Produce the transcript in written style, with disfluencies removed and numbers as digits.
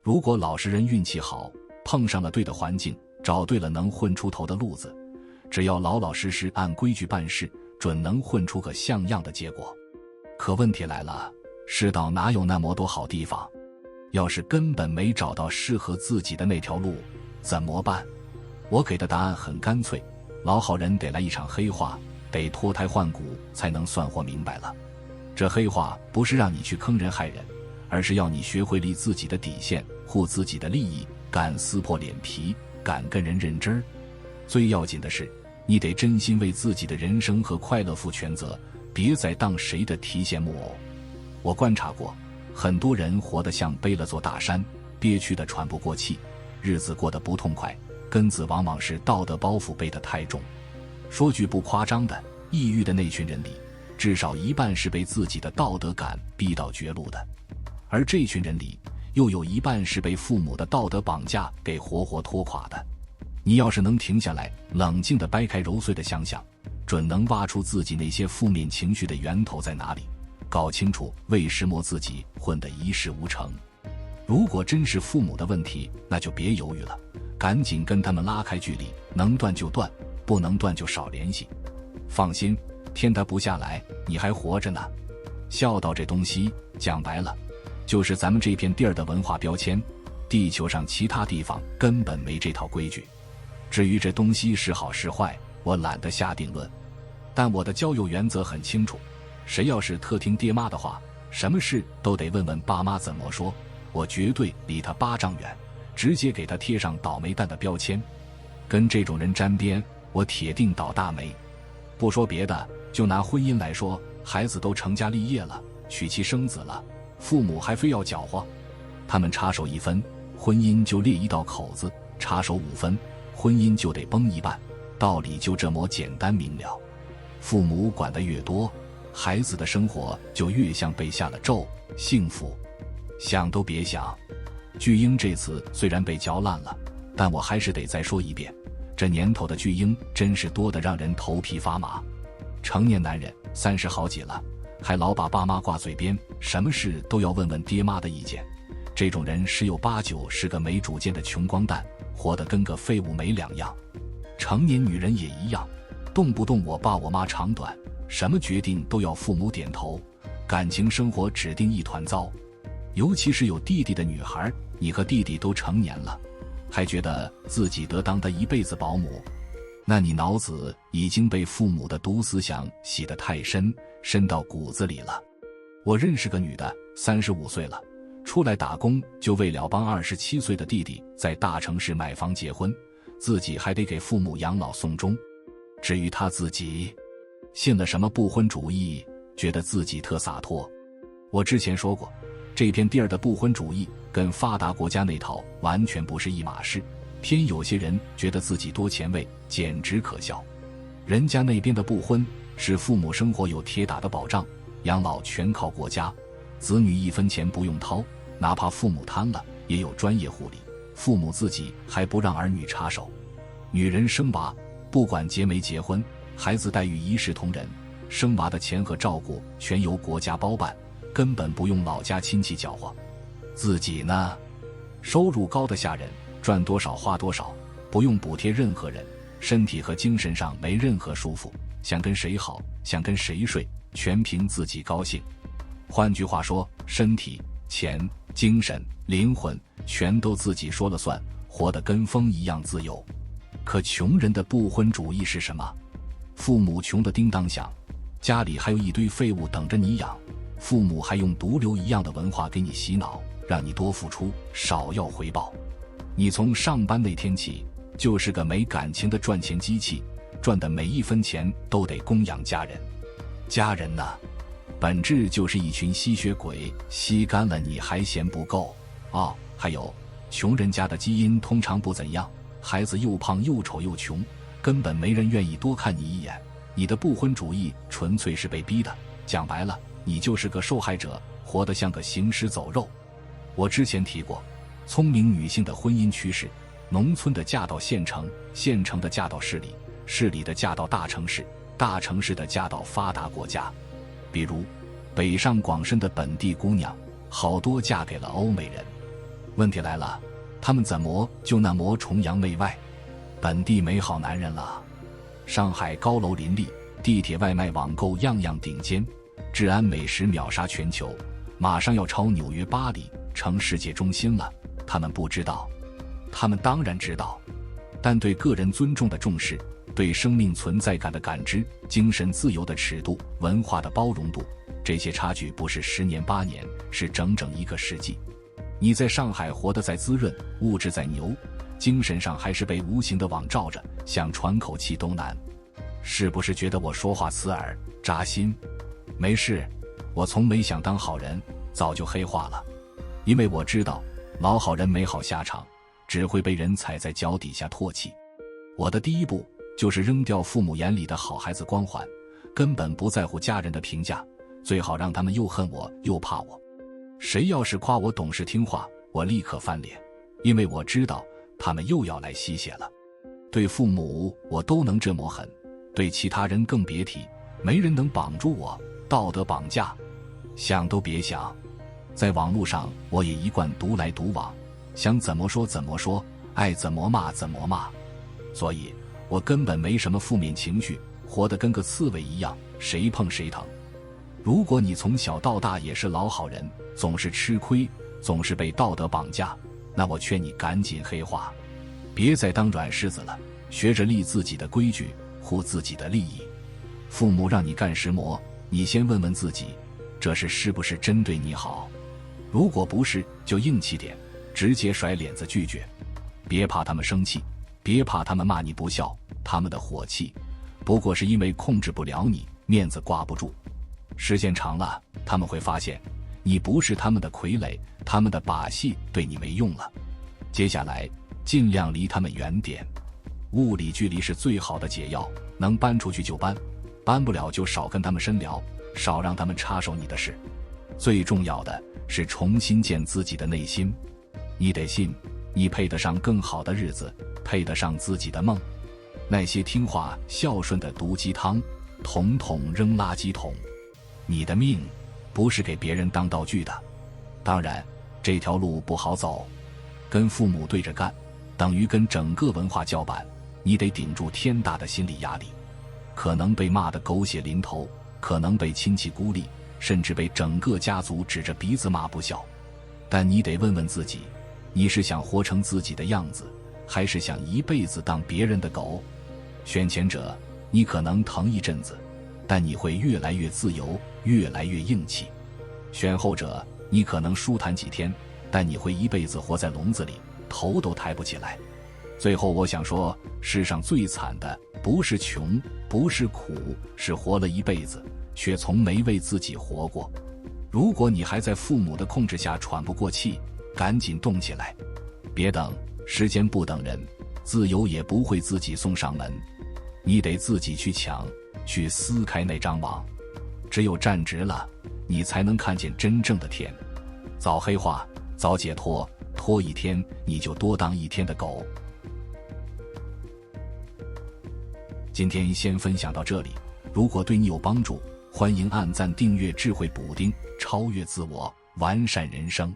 如果老实人运气好，碰上了对的环境，找对了能混出头的路子，只要老老实实按规矩办事，准能混出个像样的结果。可问题来了，世道哪有那么多好地方？要是根本没找到适合自己的那条路，怎么办？我给的答案很干脆，老好人得来一场黑话，得脱胎换骨才能算活明白了。这黑话不是让你去坑人害人，而是要你学会立自己的底线，护自己的利益，敢撕破脸皮，敢跟人认真儿。最要紧的是，你得真心为自己的人生和快乐负全责，别再当谁的提线木偶。我观察过，很多人活得像背了座大山，憋屈得喘不过气，日子过得不痛快，根子往往是道德包袱背得太重。说句不夸张的，抑郁的那群人里，至少一半是被自己的道德感逼到绝路的，而这群人里又有一半是被父母的道德绑架给活活拖垮的。你要是能停下来，冷静地掰开揉碎地想想，准能挖出自己那些负面情绪的源头在哪里，搞清楚为什么自己混得一事无成。如果真是父母的问题，那就别犹豫了，赶紧跟他们拉开距离，能断就断，不能断就少联系。放心，天塌不下来，你还活着呢。孝道这东西，讲白了，就是咱们这片地儿的文化标签，地球上其他地方根本没这套规矩。至于这东西是好是坏，我懒得下定论，但我的交友原则很清楚，谁要是特听爹妈的话，什么事都得问问爸妈怎么说，我绝对离他8丈远，直接给他贴上倒霉蛋的标签。跟这种人沾边，我铁定倒大霉。不说别的，就拿婚姻来说，孩子都成家立业了，娶妻生子了，父母还非要搅和，他们插手1分，婚姻就裂1道口子，插手5分，婚姻就得崩1半，道理就这么简单明了。父母管得越多，孩子的生活就越像被下了咒，幸福想都别想。巨婴这词虽然被嚼烂了，但我还是得再说一遍，这年头的巨婴真是多得让人头皮发麻。成年男人30好几了，还老把爸妈挂嘴边，什么事都要问问爹妈的意见，这种人10有8九是个没主见的穷光蛋，活得跟个废物没两样。成年女人也一样，动不动我爸我妈长短，什么决定都要父母点头，感情生活指定一团糟。尤其是有弟弟的女孩，你和弟弟都成年了，还觉得自己得当他一辈子保姆，那你脑子已经被父母的毒思想洗得太深，深到骨子里了。我认识个女的，35岁了，出来打工就为了帮27岁的弟弟在大城市买房结婚，自己还得给父母养老送终。至于她自己，信了什么不婚主义，觉得自己特洒脱。我之前说过，这片地儿的不婚主义跟发达国家那套完全不是一码事，偏有些人觉得自己多前卫，简直可笑。人家那边的不婚是父母生活有铁打的保障，养老全靠国家，子女1分钱不用掏，哪怕父母瘫了也有专业护理，父母自己还不让儿女插手。女人生娃，不管结没结婚，孩子待遇一视同仁，生娃的钱和照顾全由国家包办，根本不用老家亲戚搅和。自己呢，收入高的吓人，赚多少花多少，不用补贴任何人，身体和精神上没任何束缚，想跟谁好，想跟谁睡，全凭自己高兴。换句话说，身体、钱、精神、灵魂全都自己说了算，活得跟风一样自由。可穷人的不婚主义是什么？父母穷得叮当响，家里还有一堆废物等着你养，父母还用毒瘤一样的文化给你洗脑，让你多付出，少要回报。你从上班那天起，就是个没感情的赚钱机器，赚的每1分钱都得供养家人。家人呢，本质就是一群吸血鬼，吸干了你还嫌不够。哦，还有，穷人家的基因通常不怎样，孩子又胖又丑又穷，根本没人愿意多看你一眼。你的不婚主义纯粹是被逼的，讲白了，你就是个受害者，活得像个行尸走肉。我之前提过，聪明女性的婚姻趋势，农村的嫁到县城，县城的嫁到市里，市里的嫁到大城市，大城市的嫁到发达国家。比如北上广深的本地姑娘，好多嫁给了欧美人。问题来了，他们怎么就那么崇洋媚外？本地没好男人了。上海高楼林立，地铁外卖网购样样顶尖，治安美食秒杀全球，马上要超纽约巴黎，成世界中心了。他们不知道？他们当然知道。但对个人尊重的重视，对生命存在感的感知，精神自由的尺度，文化的包容度，这些差距不是10年8年，是整整1个世纪。你在上海活得再滋润，物质再牛，精神上还是被无形的网罩着，想喘口气都难。是不是觉得我说话刺耳扎心？没事，我从没想当好人，早就黑化了。因为我知道老好人没好下场，只会被人踩在脚底下唾弃。我的第一步就是扔掉父母眼里的好孩子光环，根本不在乎家人的评价，最好让他们又恨我又怕我。谁要是夸我懂事听话，我立刻翻脸，因为我知道他们又要来吸血了。对父母我都能这么狠，对其他人更别提，没人能绑住我，道德绑架，想都别想。在网络上我也一贯独来独往，想怎么说怎么说，爱怎么骂怎么骂，所以我根本没什么负面情绪，活得跟个刺猬一样，谁碰谁疼。如果你从小到大也是老好人，总是吃亏，总是被道德绑架，那我劝你赶紧黑化，别再当软柿子了，学着立自己的规矩，护自己的利益。父母让你干什么，你先问问自己，这是不是真对你好？如果不是，就硬气点，直接甩脸子拒绝。别怕他们生气，别怕他们骂你不孝，他们的火气不过是因为控制不了你，面子挂不住。时间长了，他们会发现你不是他们的傀儡，他们的把戏对你没用了。接下来尽量离他们远点，物理距离是最好的解药，能搬出去就搬，搬不了就少跟他们深聊，少让他们插手你的事。最重要的是重新建自己的内心，你得信，你配得上更好的日子，配得上自己的梦。那些听话孝顺的毒鸡汤，统统扔垃圾桶。你的命不是给别人当道具的。当然这条路不好走，跟父母对着干，等于跟整个文化叫板，你得顶住天大的心理压力，可能被骂得狗血淋头，可能被亲戚孤立，甚至被整个家族指着鼻子骂不孝。但你得问问自己，你是想活成自己的样子，还是想一辈子当别人的狗？选前者，你可能疼一阵子，但你会越来越自由，越来越硬气。选后者，你可能舒坦几天，但你会一辈子活在笼子里，头都抬不起来。最后我想说，世上最惨的不是穷，不是苦，是活了一辈子却从没为自己活过。如果你还在父母的控制下喘不过气，赶紧动起来，别等，时间不等人，自由也不会自己送上门，你得自己去抢，去撕开那张网。只有站直了，你才能看见真正的天。早黑化，早解脱，拖一天你就多当一天的狗。今天先分享到这里，如果对你有帮助，欢迎按赞订阅智慧补丁，超越自我，完善人生。